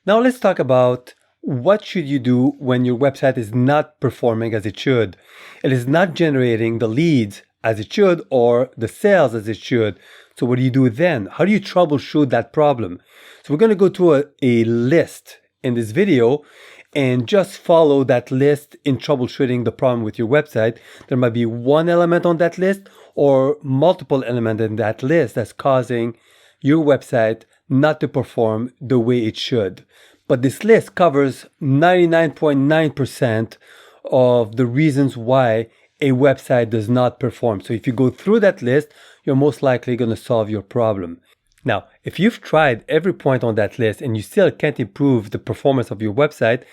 Now let's talk about what should you do when your website is not performing as it should. It is not generating the leads as it should or the sales as it should. So what do you do then? How do you troubleshoot that problem? So we're going to go through a list in this video and just follow that list in troubleshooting the problem with your website. There might be one element on that list or multiple elements in that list that's causing your website not to perform the way it should. But this list covers 99.9% of the reasons why a website does not perform. So if you go through that list, you're most likely going to solve your problem. Now, if you've tried every point on that list and you still can't improve the performance of your website,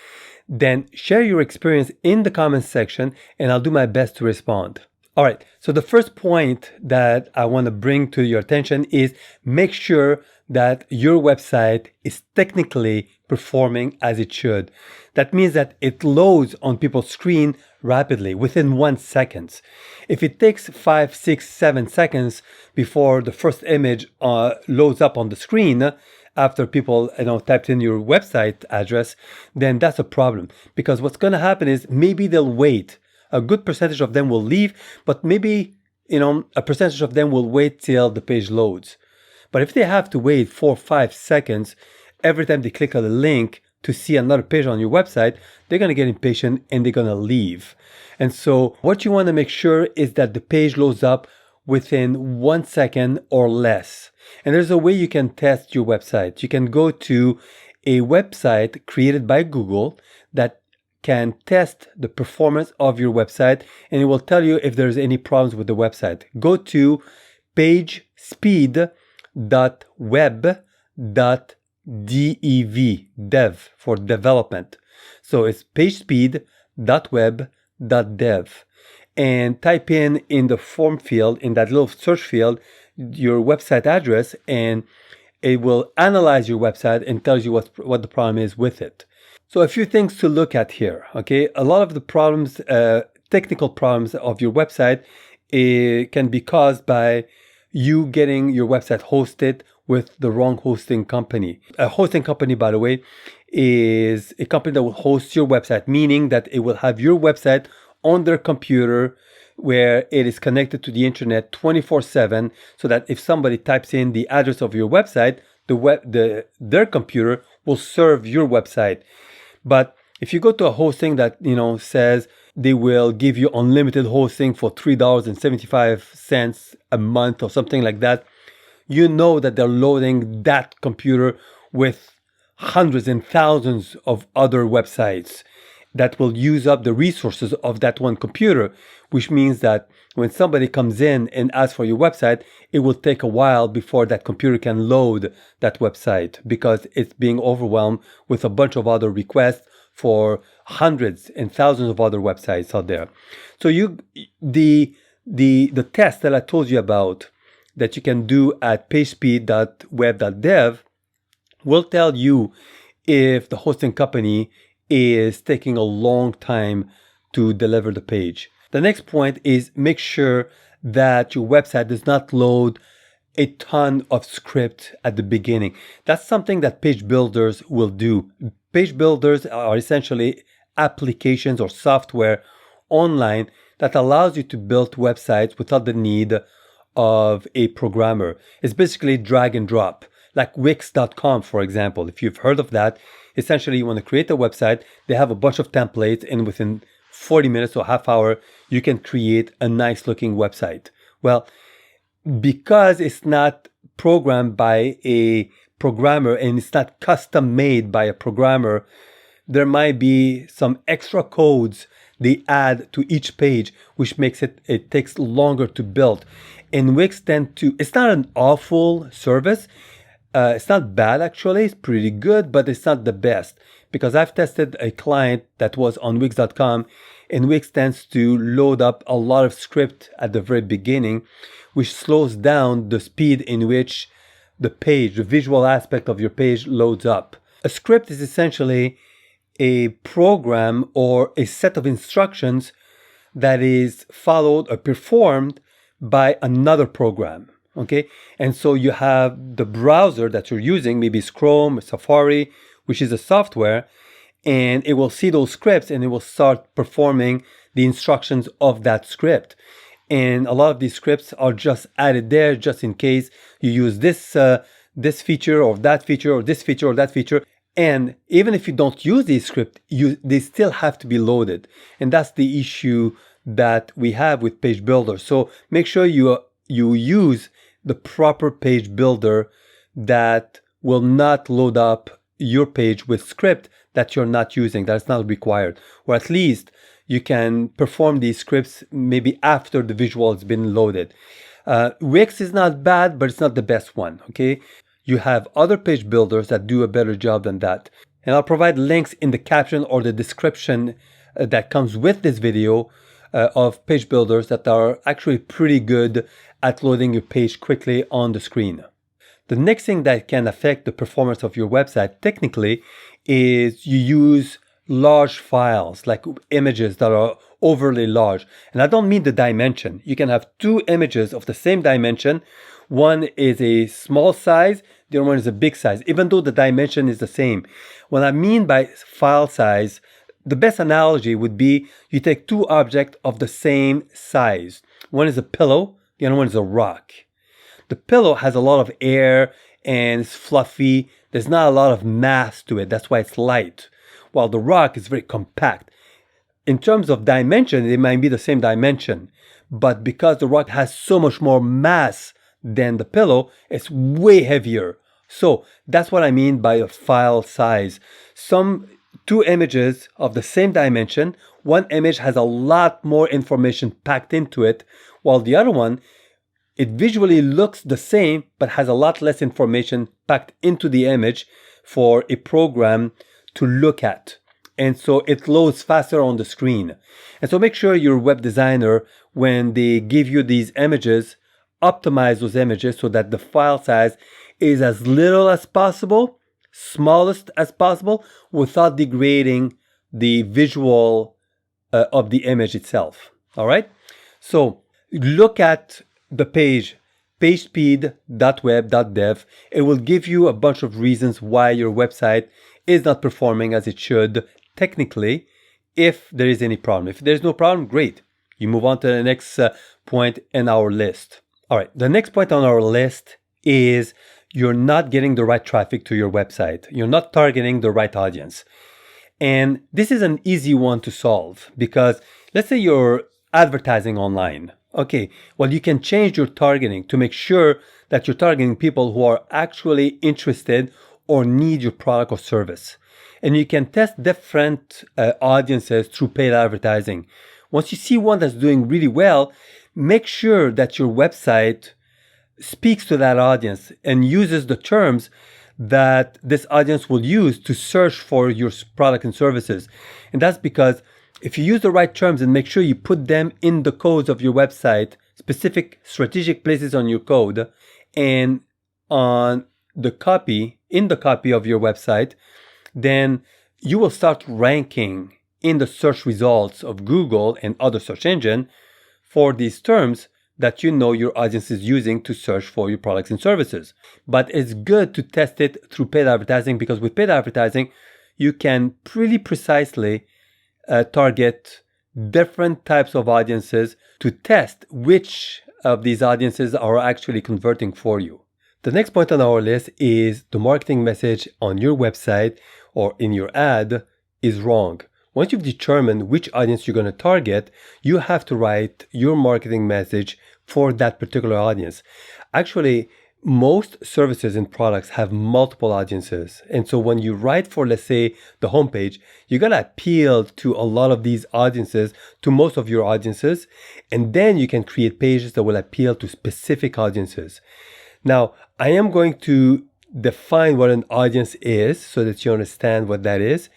then share your experience in the comments section and I'll do my best to respond. All right, so the first point that I want to bring to your attention is make sure that your website is technically performing as it should. That means that it loads on people's screen rapidly within 1 second. If it takes 5, 6, 7 seconds before the first image loads up on the screen after people typed in your website address, then that's a problem. Because what's going to happen is maybe they'll wait. A good percentage of them will leave, but maybe a percentage of them will wait till the page loads. But if they have to wait 4 or 5 seconds every time they click on a link to see another page on your website, they're going to get impatient and they're going to leave. And so what you want to make sure is that the page loads up within 1 second or less. And there's a way you can test your website. You can go to a website created by Google that can test the performance of your website, and it will tell you if there's any problems with the website. Go to pagespeed.web.dev for development. So it's pagespeed.web.dev and type in the form field, in that little search field, your website address, and it will analyze your website and tells you what the problem is with it. So a few things to look at here, okay? A lot of the problems, technical problems of your website can be caused by you getting your website hosted with the wrong hosting company. A hosting company, by the way, is a company that will host your website, meaning that it will have your website on their computer where it is connected to the internet 24/7, so that if somebody types in the address of your website, their computer will serve your website. But if you go to a hosting that says they will give you unlimited hosting for $3.75 a month or something like that, you know that they're loading that computer with hundreds and thousands of other websites that will use up the resources of that one computer, which means that when somebody comes in and asks for your website, it will take a while before that computer can load that website because it's being overwhelmed with a bunch of other requests for hundreds and thousands of other websites out there. So the test that I told you about that you can do at pagespeed.web.dev will tell you if the hosting company is taking a long time to deliver the page. The next point is make sure that your website does not load a ton of script at the beginning. That's something that page builders will do. Page builders are essentially applications or software online that allows you to build websites without the need of a programmer. It's basically drag and drop, like Wix.com, for example. If you've heard of that, essentially you want to create a website, they have a bunch of templates, and within 40 minutes or half hour, you can create a nice looking website. Well, because it's not programmed by a programmer and it's not custom made by a programmer, there might be some extra codes they add to each page, which makes it takes longer to build. And Wix it's not an awful service. It's not bad, actually. It's pretty good, but it's not the best, because I've tested a client that was on Wix.com, and Wix tends to load up a lot of script at the very beginning, which slows down the speed in which the visual aspect of your page loads up. A script is essentially a program or a set of instructions that is followed or performed by another program. Okay, and so you have the browser that you're using, maybe it's Chrome, Safari, which is a software, and it will see those scripts and it will start performing the instructions of that script. And a lot of these scripts are just added there just in case you use this feature or that feature or this feature or that feature. And even if you don't use these scripts, they still have to be loaded. And that's the issue that we have with page builder. So make sure you use the proper page builder that will not load up your page with script that you're not using, that's not required. Or at least you can perform these scripts maybe after the visual has been loaded. Wix is not bad, but it's not the best one, okay? You have other page builders that do a better job than that. And I'll provide links in the caption or the description that comes with this video of page builders that are actually pretty good at loading your page quickly on the screen. The next thing that can affect the performance of your website technically is you use large files like images that are overly large. And I don't mean the dimension. You can have two images of the same dimension. One is a small size, the other one is a big size, even though the dimension is the same. What I mean by file size, the best analogy would be you take two objects of the same size. One is a pillow, the other one is a rock. The pillow has a lot of air and it's fluffy. There's not a lot of mass to it. That's why it's light. While the rock is very compact. In terms of dimension, it might be the same dimension. But because the rock has so much more mass than the pillow, it's way heavier. So that's what I mean by a file size. Two images of the same dimension, one image has a lot more information packed into it, while the other one, it visually looks the same, but has a lot less information packed into the image for a program to look at. And so it loads faster on the screen. And so make sure your web designer, when they give you these images, optimize those images so that the file size is as little as possible, smallest as possible, without degrading the visual of the image itself. All right? So look at the page, pagespeed.web.dev. It will give you a bunch of reasons why your website is not performing as it should technically, if there is any problem. If there's no problem, great. You move on to the next point in our list. All right, the next point on our list is you're not getting the right traffic to your website. You're not targeting the right audience. And this is an easy one to solve because let's say you're advertising online. Okay, well, you can change your targeting to make sure that you're targeting people who are actually interested or need your product or service. And you can test different audiences through paid advertising. Once you see one that's doing really well, make sure that your website speaks to that audience and uses the terms that this audience will use to search for your product and services. And that's because if you use the right terms and make sure you put them in the codes of your website, specific strategic places on your code, and on the copy, in the copy of your website, then you will start ranking in the search results of Google and other search engine for these terms that you know your audience is using to search for your products and services. But it's good to test it through paid advertising because with paid advertising, you can pretty precisely target different types of audiences to test which of these audiences are actually converting for you. The next point on our list is the marketing message on your website or in your ad is wrong. Once you've determined which audience you're going to target, you have to write your marketing message for that particular audience. Actually, most services and products have multiple audiences. And so when you write for, let's say, the homepage, you got to appeal to a lot of these audiences, to most of your audiences. And then you can create pages that will appeal to specific audiences. Now, I am going to define what an audience is so that you understand what that is.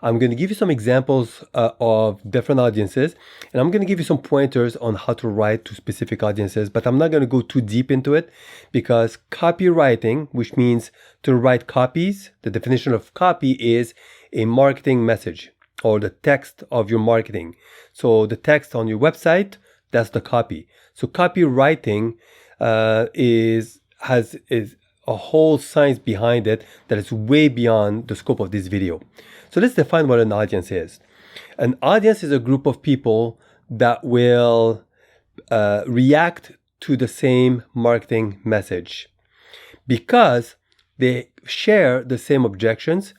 I'm going to give you some examples of different audiences, and I'm going to give you some pointers on how to write to specific audiences, but I'm not going to go too deep into it because copywriting, which means to write copies, the definition of copy is a marketing message or the text of your marketing. So the text on your website, that's the copy. So copywriting is a whole science behind it that is way beyond the scope of this video. So let's define what an audience is. An audience is a group of people that will react to the same marketing message because they share the same objections.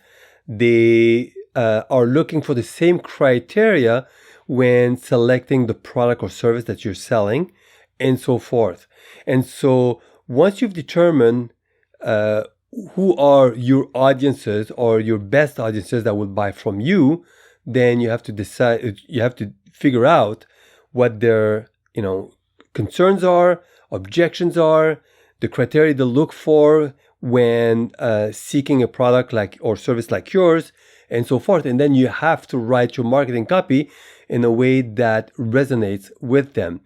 They are looking for the same criteria when selecting the product or service that you're selling, and so forth. And so once you've determined who are your audiences or your best audiences that will buy from you, then you have to decide, you have to figure out what their, concerns are, objections are, the criteria to look for when seeking a product like or service like yours, and so forth. And then you have to write your marketing copy in a way that resonates with them.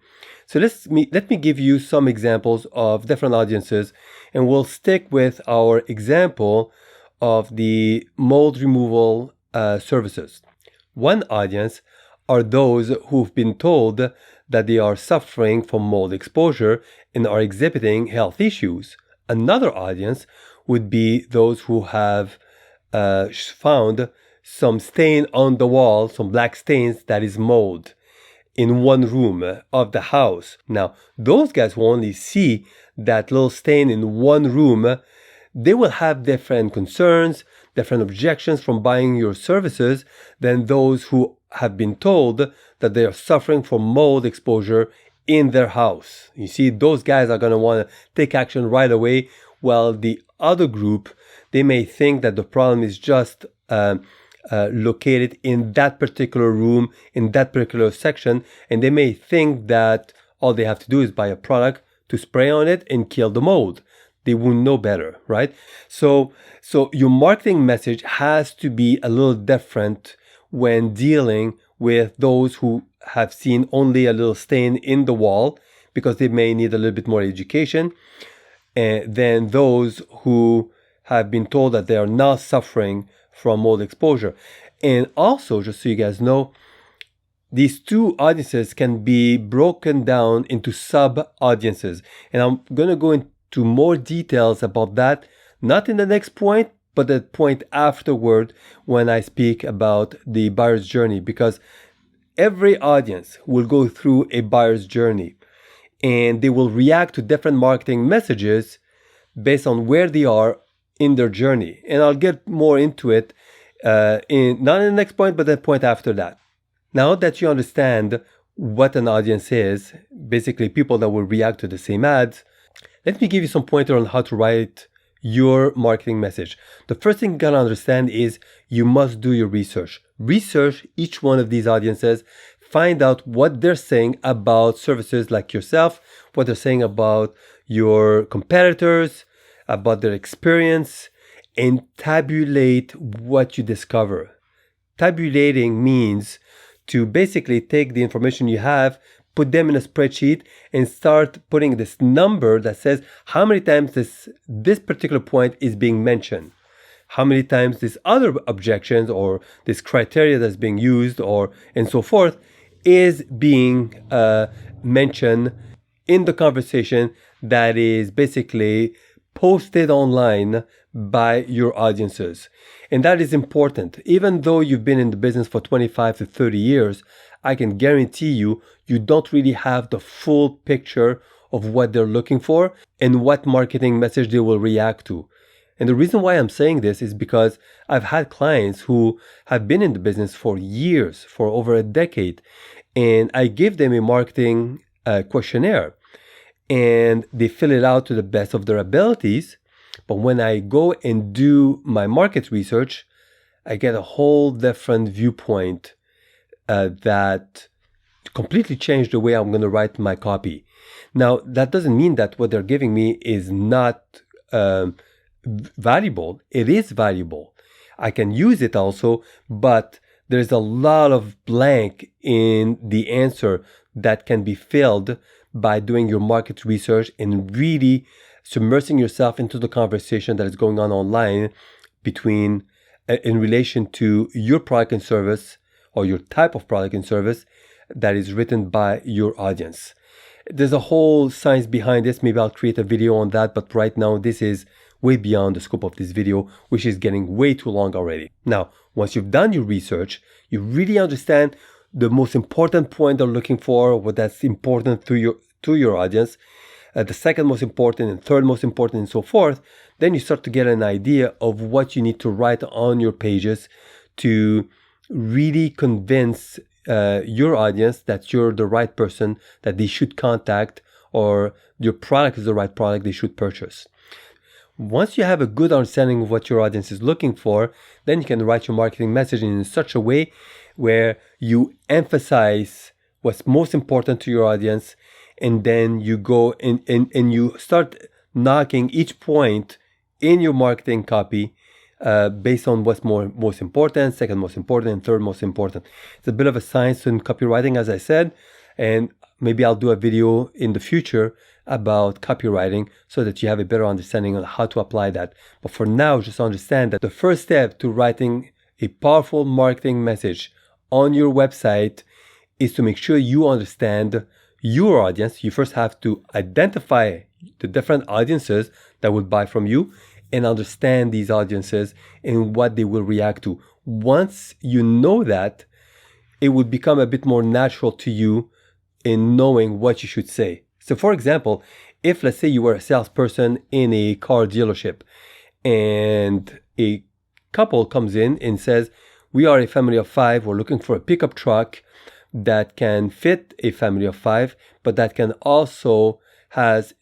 So let me give you some examples of different audiences, and we'll stick with our example of the mold removal services. One audience are those who've been told that they are suffering from mold exposure and are exhibiting health issues. Another audience would be those who have found some stain on the wall, some black stains that is mold in one room of the house. Now, those guys will only see that little stain in one room. They will have different concerns, different objections from buying your services than those who have been told that they are suffering from mold exposure in their house. You see, those guys are going to want to take action right away, while the other group, they may think that the problem is just located in that particular room, in that particular section, and they may think that all they have to do is buy a product to spray on it and kill the mold. They won't know better, right? So your marketing message has to be a little different when dealing with those who have seen only a little stain in the wall, because they may need a little bit more education, than those who have been told that they are not suffering from mold exposure. And also, just so you guys know, these two audiences can be broken down into sub-audiences. And I'm going to go into more details about that, not in the next point, but the point afterward when I speak about the buyer's journey, because every audience will go through a buyer's journey and they will react to different marketing messages based on where they are in their journey. And I'll get more into it not in the next point, but the point after that. Now that you understand what an audience is, basically people that will react to the same ads, let me give you some pointer on how to write your marketing message. The first thing you gotta understand is you must do your research. Research each one of these audiences, find out what they're saying about services like yourself, what they're saying about your competitors, about their experience, and tabulate what you discover. Tabulating means to basically take the information you have, put them in a spreadsheet, and start putting this number that says how many times this particular point is being mentioned, how many times this other objections or this criteria that's being used, or and so forth, is being mentioned in the conversation that is basically posted online by your audiences. And that is important. Even though you've been in the business for 25 to 30 years, I can guarantee you don't really have the full picture of what they're looking for and what marketing message they will react to. And the reason why I'm saying this is because I've had clients who have been in the business for years, for over a decade, and I give them a marketing questionnaire, and they fill it out to the best of their abilities. But when I go and do my market research, I get a whole different viewpoint that completely changed the way I'm going to write my copy. Now, that doesn't mean that what they're giving me is not valuable. It is valuable. I can use it also, but there's a lot of blank in the answer that can be filled by doing your market research and really submersing yourself into the conversation that is going on online between in relation to your product and service, or your type of product and service that is written by your audience. There's a whole science behind this. Maybe I'll create a video on that, but right now this is way beyond the scope of this video, which is getting way too long already. Now, once you've done your research, you really understand the most important point they're looking for, what that's important to your audience, the second most important and third most important and so forth, then you start to get an idea of what you need to write on your pages to really convince your audience that you're the right person that they should contact, or your product is the right product they should purchase. Once you have a good understanding of what your audience is looking for, then you can write your marketing message in such a way where you emphasize what's most important to your audience, and then you go and you start knocking each point in your marketing copy based on what's most important, second most important, and third most important. It's a bit of a science in copywriting, as I said, and maybe I'll do a video in the future about copywriting so that you have a better understanding on how to apply that. But for now, just understand that the first step to writing a powerful marketing message on your website is to make sure you understand your audience. You first have to identify the different audiences that will buy from you and understand these audiences and what they will react to. Once you know that, it will become a bit more natural to you in knowing what you should say. So for example, if let's say you were a salesperson in a car dealership and a couple comes in and says, we are a family of 5, we're looking for a pickup truck that can fit a family of 5, but that also has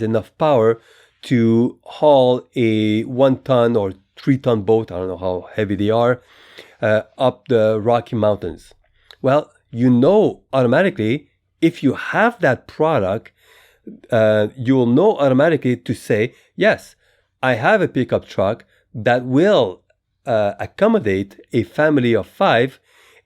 enough power to haul a 1-ton or 3-ton boat, I don't know how heavy they are, up the Rocky Mountains. Well, you know automatically, if you have that product, you will know automatically to say, yes, I have a pickup truck that will accommodate a family of 5,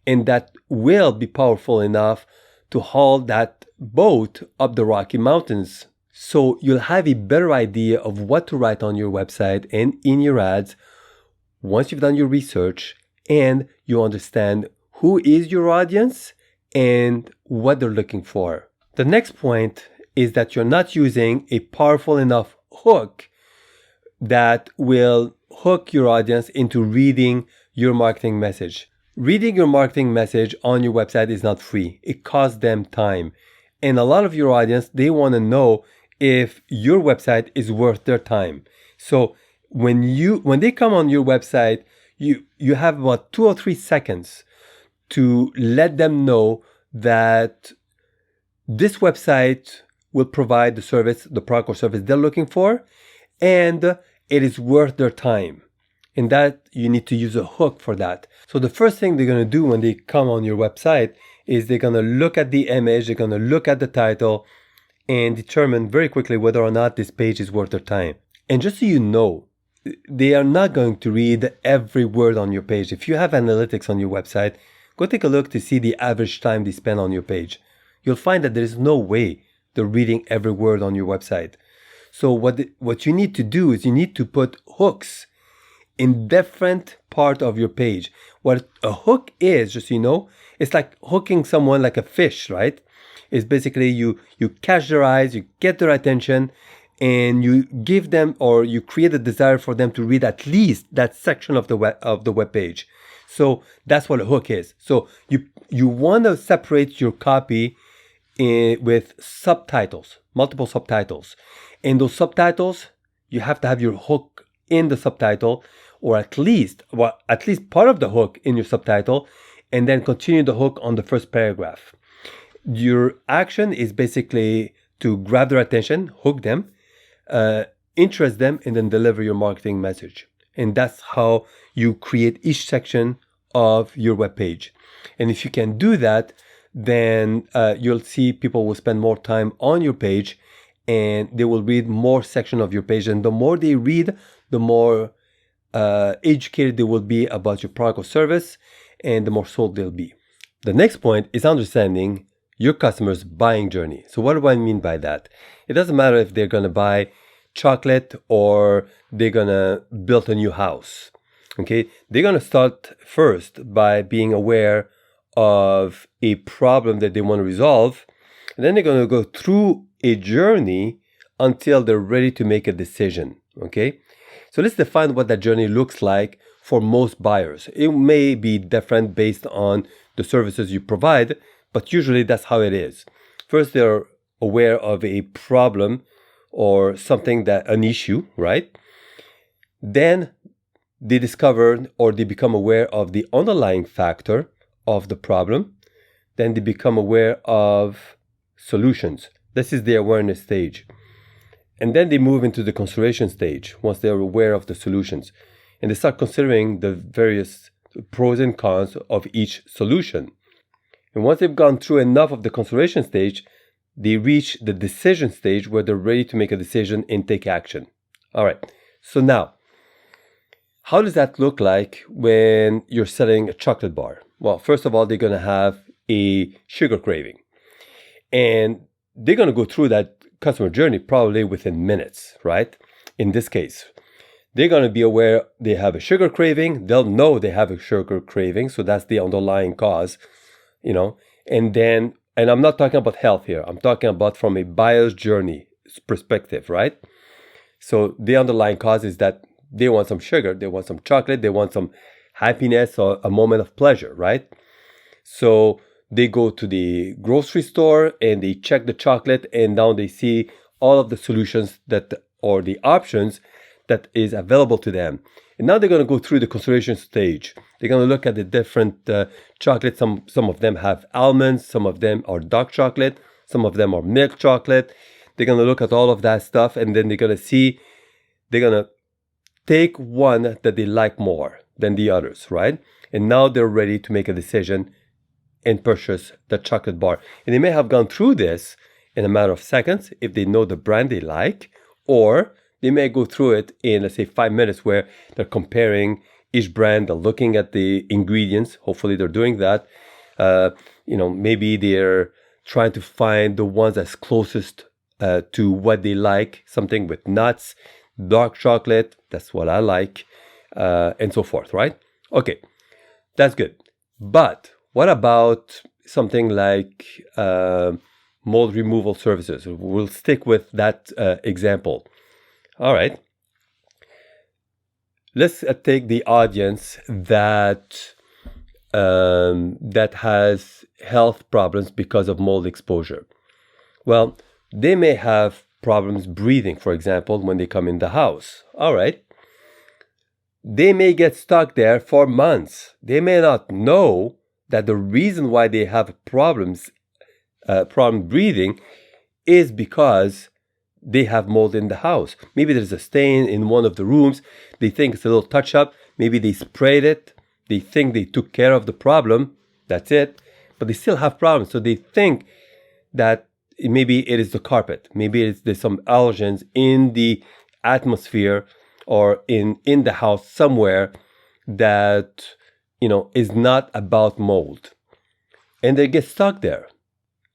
and that will be powerful enough to haul that boat up the Rocky Mountains. So you'll have a better idea of what to write on your website and in your ads once you've done your research and you understand who is your audience and what they're looking for. The next point is that you're not using a powerful enough hook that will hook your audience into reading your marketing message. Reading your marketing message on your website is not free. It costs them time. And a lot of your audience, they want to know if your website is worth their time. So when they come on your website, you have about 2 or 3 seconds to let them know that this website will provide the service, the product or service they're looking for, and it is worth their time. And that you need to use a hook for that. So the first thing they're going to do when they come on your website is they're going to look at the image, they're going to look at the title, and determine very quickly whether or not this page is worth their time. And just so you know, they are not going to read every word on your page. If you have analytics on your website, go take a look to see the average time they spend on your page. You'll find that there is no way they're reading every word on your website. So what you need to do is you need to put hooks in different part of your page. What a hook is, just so you know, it's like hooking someone like a fish, right? It's basically you catch their eyes, you get their attention, and you give them, or you create a desire for them to read at least that section of the web page. So that's what a hook is. So you want to separate your copy with subtitles, multiple subtitles. And those subtitles, you have to have your hook in the subtitle, or at least part of the hook in your subtitle, and then continue the hook on the first paragraph. Your action is basically to grab their attention, hook them, interest them, and then deliver your marketing message. And that's how you create each section of your web page. And if you can do that, then you'll see people will spend more time on your page, and they will read more section of your page. And the more they read, the more educated they will be about your product or service, and the more sold they'll be. The next point is understanding your customer's buying journey. So what do I mean by that? It doesn't matter if they're going to buy chocolate or they're going to build a new house. Okay, they're going to start first by being aware of a problem that they want to resolve, and then they're going to go through a journey until they're ready to make a decision. Okay, so let's define what that journey looks like for most buyers. It may be different based on the services you provide, but usually that's how it is. First, they're aware of a problem or something, that an issue, right? Then they discover or they become aware of the underlying factor of the problem. Then they become aware of solutions. This is the awareness stage. And then they move into the consideration stage once they're aware of the solutions. And they start considering the various pros and cons of each solution. And once they've gone through enough of the consideration stage, they reach the decision stage where they're ready to make a decision and take action. All right. So now, how does that look like when you're selling a chocolate bar? Well, first of all, they're going to have a sugar craving. And they're going to go through that customer journey probably within minutes, right? In this case, they're going to be aware they have a sugar craving. They'll know they have a sugar craving. So that's the underlying cause, and I'm not talking about health here. I'm talking about from a buyer's journey perspective, right? So the underlying cause is that they want some sugar, they want some chocolate, they want some happiness or a moment of pleasure, right? So they go to the grocery store and they check the chocolate, and now they see all of the solutions or the options that is available to them. And now they're going to go through the consideration stage. They're going to look at the different chocolates. Some of them have almonds, some of them are dark chocolate, some of them are milk chocolate. They're going to look at all of that stuff, and then they're going to take one that they like more than the others, right? And now they're ready to make a decision and purchase the chocolate bar. And they may have gone through this in a matter of seconds if they know the brand they like, or they may go through it in, let's say, 5 minutes where they're comparing each brand, they're looking at the ingredients. Hopefully they're doing that. Maybe they're trying to find the ones that's closest to what they like, something with nuts, dark chocolate, that's what I like, and so forth, right? Okay, that's good. But what about something like mold removal services? We'll stick with that example. All right. Let's take the audience that has health problems because of mold exposure. Well, they may have problems breathing, for example, when they come in the house. All right. They may get stuck there for months. They may not know that the reason why they have problem breathing is because they have mold in the house. Maybe there's a stain in one of the rooms. They think it's a little touch-up. Maybe they sprayed it. They think they took care of the problem. That's it. But they still have problems. So they think that maybe it is the carpet. Maybe there's some allergens in the atmosphere or in the house somewhere that is not about mold. And they get stuck there.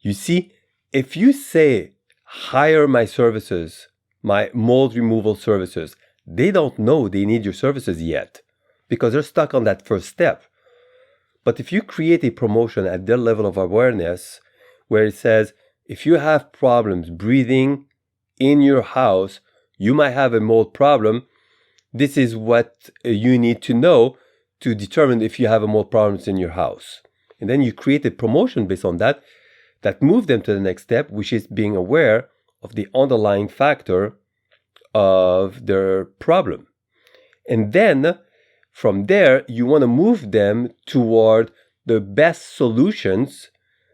You see, if you say, hire my services, my mold removal services, they don't know they need your services yet because they're stuck on that first step. But if you create a promotion at their level of awareness where it says, if you have problems breathing in your house, you might have a mold problem. This is what you need to know to determine if you have a mold problems in your house. And then you create a promotion based on that move them to the next step, which is being aware of the underlying factor of their problem. And then from there, you want to move them toward the best solutions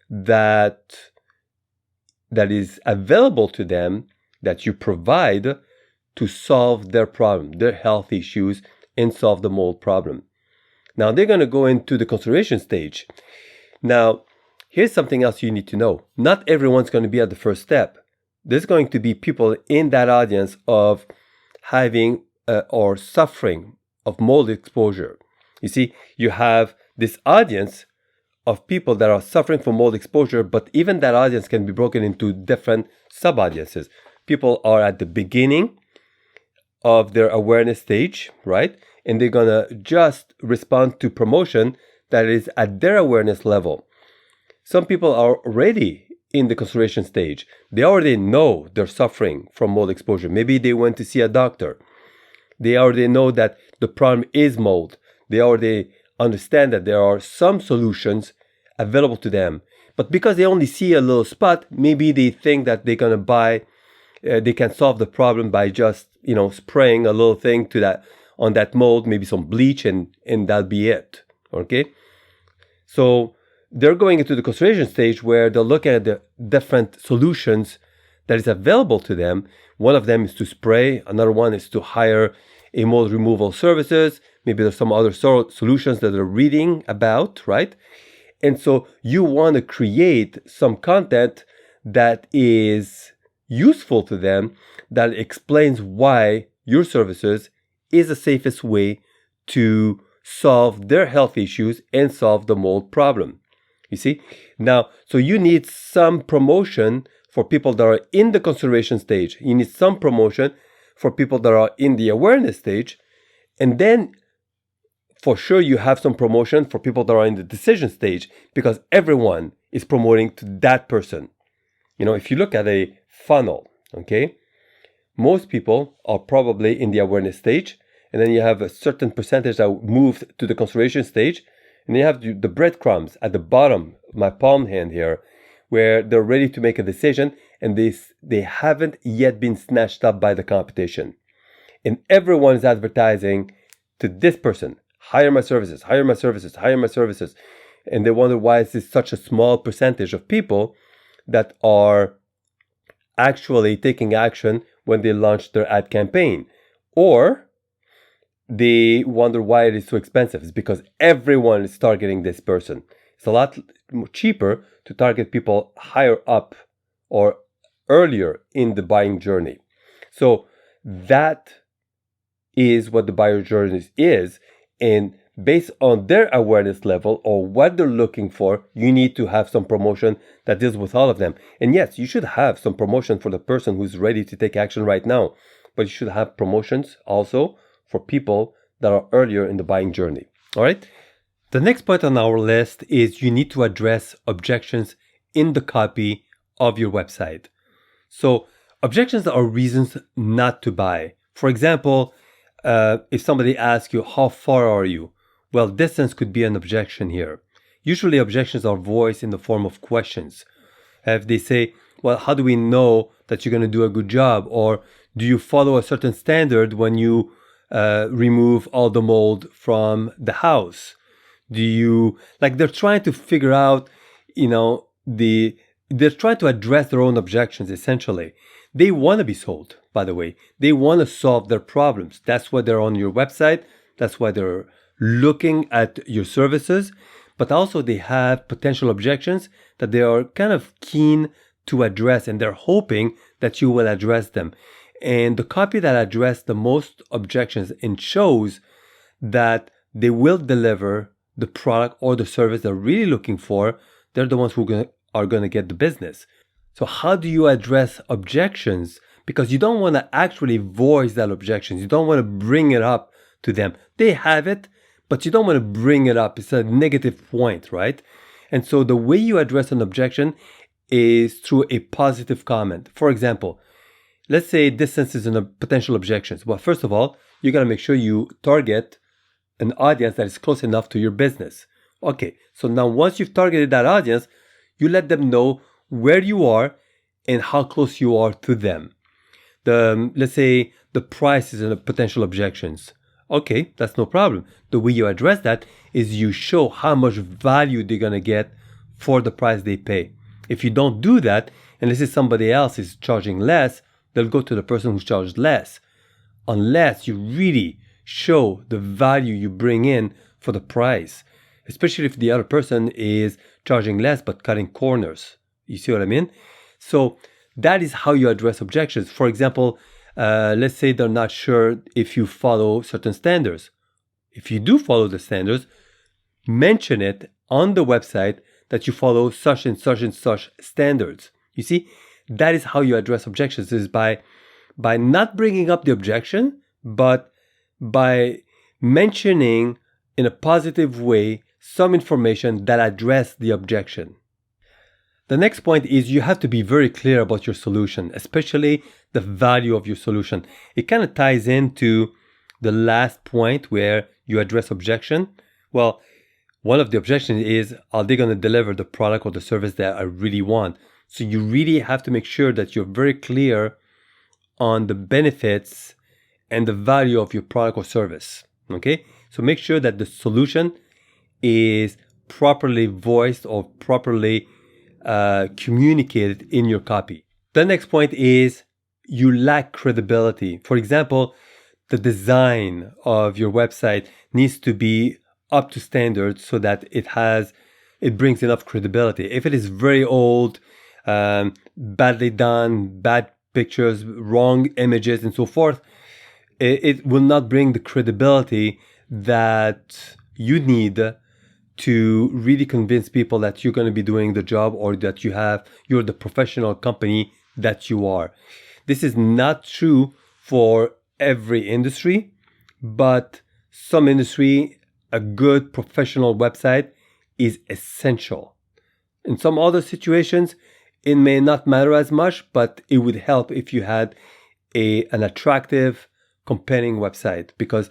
that is available to them, that you provide to solve their problem, their health issues, and solve the mold problem. Now they're going to go into the consideration stage. Now, here's something else you need to know. Not everyone's going to be at the first step. There's going to be people in that audience of having or suffering of mold exposure. You see, you have this audience of people that are suffering from mold exposure, but even that audience can be broken into different sub-audiences. People are at the beginning of their awareness stage, right? And they're going to just respond to promotion that is at their awareness level. Some people are already in the consideration stage. They already know they're suffering from mold exposure. Maybe they went to see a doctor. They already know that the problem is mold. They already understand that there are some solutions available to them. But because they only see a little spot, maybe they think that they're gonna buy, they can solve the problem by just spraying a little thing to that on that mold, maybe some bleach, and that'll be it. Okay, so they're going into the consideration stage where they're looking at the different solutions that is available to them. One of them is to spray. Another one is to hire a mold removal services. Maybe there's some other solutions that they're reading about, right? And so you want to create some content that is useful to them, that explains why your services is the safest way to solve their health issues and solve the mold problem. You see? Now, so you need some promotion for people that are in the consideration stage. You need some promotion for people that are in the awareness stage. And then for sure you have some promotion for people that are in the decision stage, because everyone is promoting to that person. If you look at a funnel, okay, most people are probably in the awareness stage, and then you have a certain percentage that moved to the consideration stage, and then you have the breadcrumbs at the bottom, my palm hand here, where they're ready to make a decision, and they haven't yet been snatched up by the competition. And everyone is advertising to this person, hire my services, hire my services, hire my services. And they wonder why is this such a small percentage of people that are actually taking action when they launch their ad campaign. Or they wonder why it is so expensive. It's because everyone is targeting this person. It's a lot cheaper to target people higher up or earlier in the buying journey. So that is what the buyer journey is. And based on their awareness level or what they're looking for, you need to have some promotion that deals with all of them. And yes, you should have some promotion for the person who's ready to take action right now. But you should have promotions also for people that are earlier in the buying journey. All right. The next point on our list is you need to address objections in the copy of your website. So objections are reasons not to buy. For example, if somebody asks you, how far are you? Well, distance could be an objection here. Usually objections are voiced in the form of questions. If they say, well, how do we know that you're going to do a good job? Or do you follow a certain standard when you remove all the mold from the house? Do you, they're trying to figure out, they're trying to address their own objections, essentially. They want to be sold, by the way. They want to solve their problems. That's why they're on your website. That's why they're looking at your services. But also they have potential objections that they are kind of keen to address, and they're hoping that you will address them. And the copy that addresses the most objections and shows that they will deliver the product or the service they're really looking for, they're the ones who are going to get the business. So how do you address objections? Because you don't want to actually voice that objections. You don't want to bring it up to them. They have it, but you don't want to bring it up. It's a negative point, right? And so the way you address an objection is through a positive comment. For example, let's say distance is a potential objection. Well, first of all, you got to make sure you target an audience that is close enough to your business. Okay, so now once you've targeted that audience, you let them know where you are and how close you are to them. Let's say the price is a potential objections. Okay, that's no problem. The way you address that is you show how much value they're going to get for the price they pay. If you don't do that, and let's say somebody else is charging less, they'll go to the person who's charged less. Unless you really show the value you bring in for the price, especially if the other person is charging less but cutting corners. You see what I mean? So that is how you address objections. For example, let's say they're not sure if you follow certain standards. If you do follow the standards, mention it on the website that you follow such and such and such standards. You see, that is how you address objections, is by not bringing up the objection, but by mentioning in a positive way some information that address the objection. The next point is you have to be very clear about your solution, especially the value of your solution. It kind of ties into the last point where you address objection. Well, one of the objections is, are they going to deliver the product or the service that I really want? So you really have to make sure that you're very clear on the benefits and the value of your product or service. Okay? So make sure that the solution is properly voiced or properly communicated in your copy. The next point is you lack credibility. For example, the design of your website needs to be up to standard so that it brings enough credibility. If it is very old, badly done, bad pictures, wrong images, and so forth, it will not bring the credibility that you need to really convince people that you're going to be doing the job or that you're the professional company that you are. This is not true for every industry, but some industry, a good professional website is essential. In some other situations, it may not matter as much, but it would help if you had an attractive, compelling website, because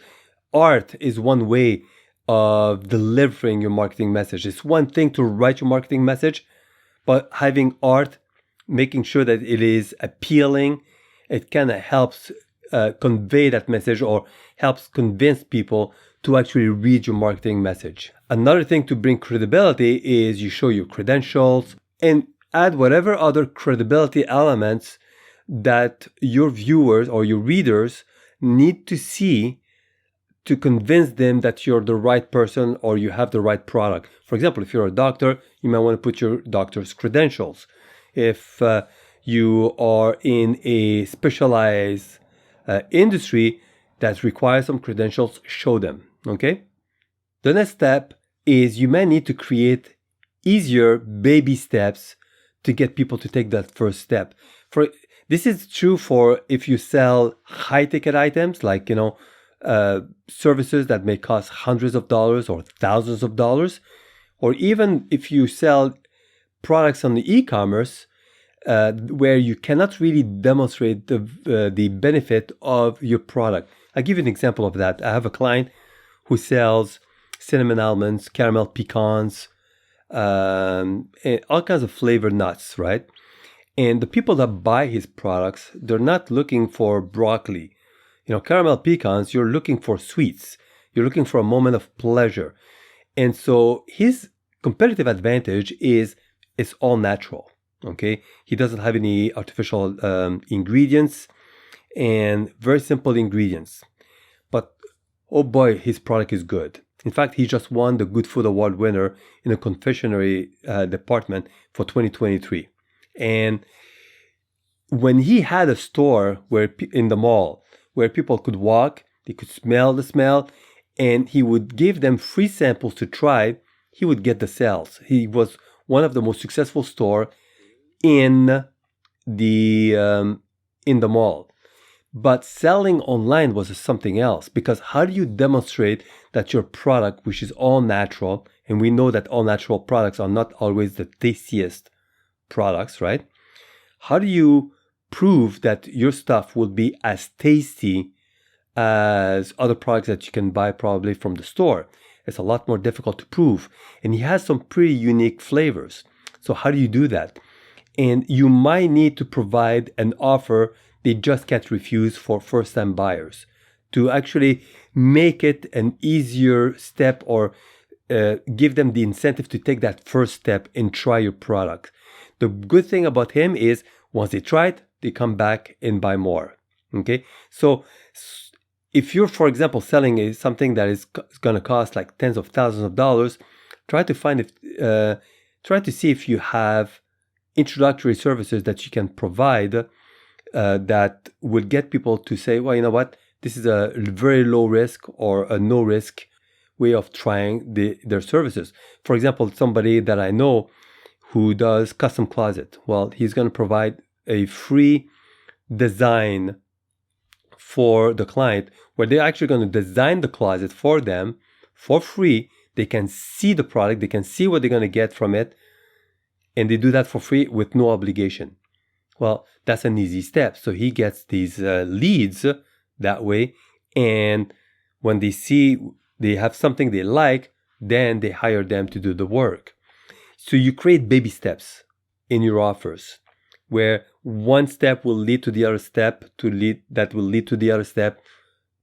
art is one way of delivering your marketing message. It's one thing to write your marketing message, but having art, making sure that it is appealing, it kind of helps convey that message or helps convince people to actually read your marketing message. Another thing to bring credibility is you show your credentials and add whatever other credibility elements that your viewers or your readers need to see to convince them that you're the right person or you have the right product. For example, if you're a doctor, you might want to put your doctor's credentials. If you are in a specialized industry that requires some credentials, show them, okay? The next step is you may need to create easier baby steps to get people to take that first step. This is true for if you sell high-ticket items like, services that may cost hundreds of dollars or thousands of dollars, or even if you sell products on the e-commerce where you cannot really demonstrate the benefit of your product. I'll give you an example of that. I have a client who sells cinnamon almonds, caramel pecans, and all kinds of flavored nuts, right? And the people that buy his products, they're not looking for broccoli. Caramel pecans, you're looking for sweets. You're looking for a moment of pleasure. And so his competitive advantage is it's all natural, okay? He doesn't have any artificial ingredients and very simple ingredients. But, oh boy, his product is good. In fact, he just won the Good Food Award winner in the confectionery department for 2023. And when he had a store in the mall where people could walk, they could smell the smell, and he would give them free samples to try, he would get the sales. He was one of the most successful store in the mall. But selling online was something else, because how do you demonstrate that your product, which is all natural, and we know that all natural products are not always the tastiest products, right? How do you prove that your stuff will be as tasty as other products that you can buy probably from the store? It's a lot more difficult to prove. And he has some pretty unique flavors. So how do you do that? And you might need to provide an offer they just can't refuse for first-time buyers to actually make it an easier step or give them the incentive to take that first step and try your product. The good thing about him is once they try it, they come back and buy more. Okay, so if you're, for example, selling something that is going to cost like tens of thousands of dollars, try to see if you have introductory services that you can provide that will get people to say, well, you know what, this is a very low risk or a no risk way of trying their services. For example, somebody that I know who does custom closet. Well, he's going to provide a free design for the client where they're actually going to design the closet for them for free. They can see the product, they can see what they're going to get from it, and they do that for free with no obligation. Well, that's an easy step. So he gets these leads that way, And when they see they have something they like, then they hire them to do the work. So you create baby steps in your offers, where one step will lead to the other step, that will lead to the other step,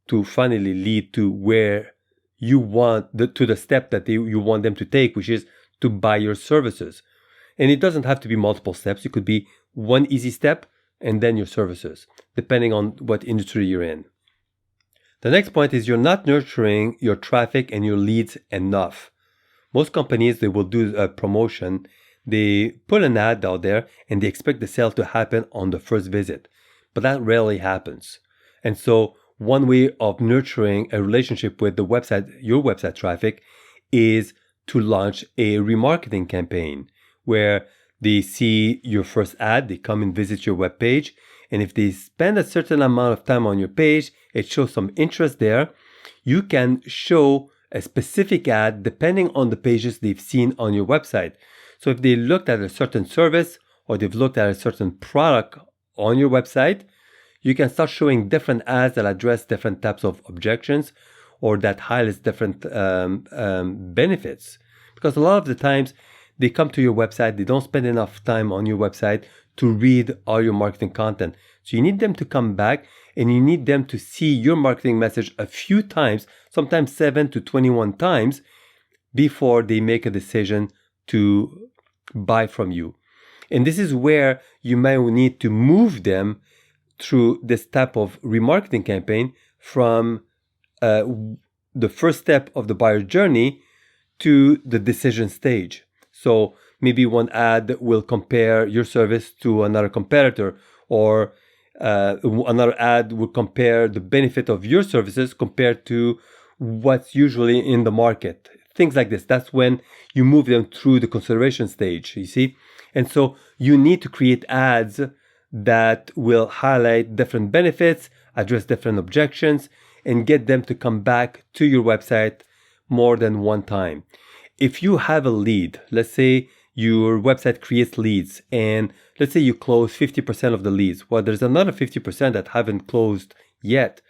to finally lead to where you want to the step that you want them to take, which is to buy your services. And it doesn't have to be multiple steps. It could be one easy step and then your services, depending on what industry you're in. The next point is you're not nurturing your traffic and your leads enough. Most companies, they will do a promotion. They put an ad out there and they expect the sale to happen on the first visit. But that rarely happens. And so one way of nurturing a relationship with your website traffic, is to launch a remarketing campaign where they see your first ad, they come and visit your web page. And if they spend a certain amount of time on your page, it shows some interest there. You can show a specific ad depending on the pages they've seen on your website. So if they looked at a certain service or they've looked at a certain product on your website, you can start showing different ads that address different types of objections or that highlights different benefits. Because a lot of the times they come to your website, they don't spend enough time on your website to read all your marketing content. So you need them to come back and you need them to see your marketing message a few times, sometimes 7 to 21 times, before they make a decision to buy from you. And this is where you might need to move them through this type of remarketing campaign from the first step of the buyer journey to the decision stage. So maybe one ad will compare your service to another competitor, or another ad will compare the benefit of your services compared to what's usually in the market. Things like this. That's when you move them through the consideration stage, you see? And so you need to create ads that will highlight different benefits, address different objections, and get them to come back to your website more than one time. If you have a lead, let's say your website creates leads, and let's say you close 50% of the leads. Well, there's another 50% that haven't closed yet.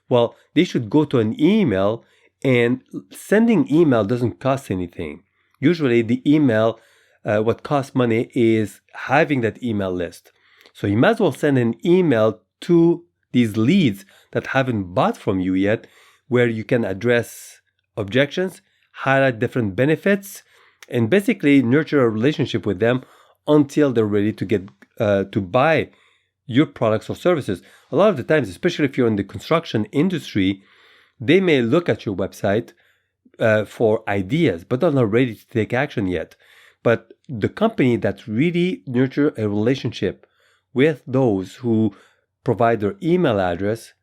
Well, they should go to an email, and sending email doesn't cost anything. Usually the email, what costs money is having that email list. So you might as well send an email to these leads that haven't bought from you yet, where you can address objections, highlight different benefits, and basically nurture a relationship with them until they're ready to get to buy your products or services. A lot of the times, especially if you're in the construction industry, they may look at your website for ideas, but they're not ready to take action yet. But the company that really nurture a relationship with those who provide their email address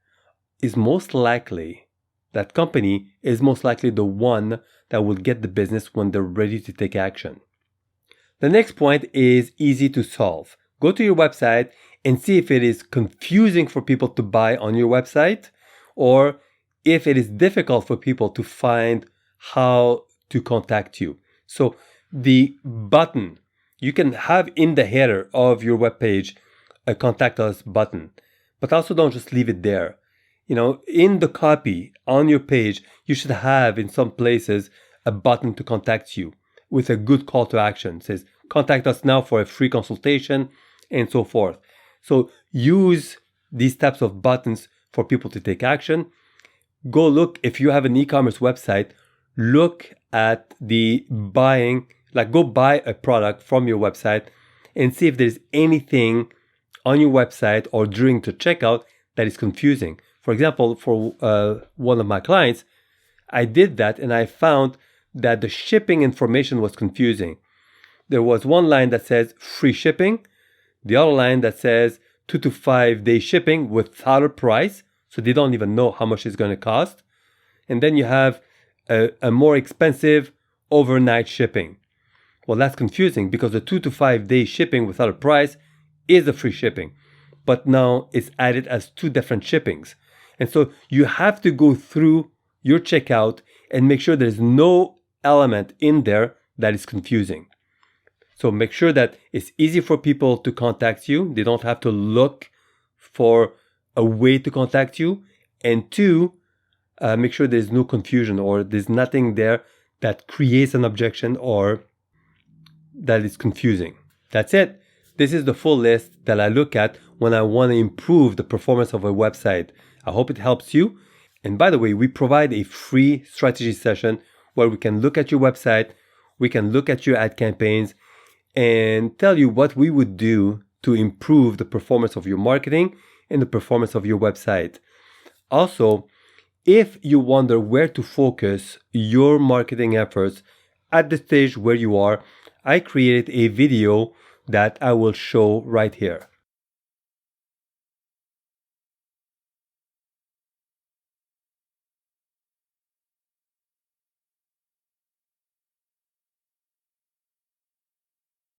is most likely, that company is most likely the one that will get the business when they're ready to take action. The next point is easy to solve. Go to your website and see if it is confusing for people to buy on your website, or if it is difficult for people to find how to contact you. So the button, you can have in the header of your web page a contact us button, but also don't just leave it there. You know, in the copy on your page, you should have in some places a button to contact you with a good call to action. It says, contact us now for a free consultation, and so forth. So use these types of buttons for people to take action. Go look, if you have an e-commerce website, look at the buying, like go buy a product from your website and see if there's anything on your website or during the checkout that is confusing. For example, for one of my clients, I did that and I found that the shipping information was confusing. There was one line that says free shipping, the other line that says 2 to 5 day shipping without a price, so they don't even know how much it's going to cost. And then you have a more expensive overnight shipping. Well, that's confusing because the 2 to 5 day shipping without a price is the free shipping, but now it's added as 2 different shippings. And so you have to go through your checkout and make sure there's no element in there that is confusing. So make sure that it's easy for people to contact you. They don't have to look for a way to contact you. And 2, Make sure there's no confusion or there's nothing there that creates an objection or that is confusing. That's it. This is the full list that I look at when I want to improve the performance of a website. I hope it helps you. And by the way, we provide a free strategy session where we can look at your website, we can look at your ad campaigns, and tell you what we would do to improve the performance of your marketing and the performance of your website. Also, if you wonder where to focus your marketing efforts at the stage where you are, I created a video that I will show right here.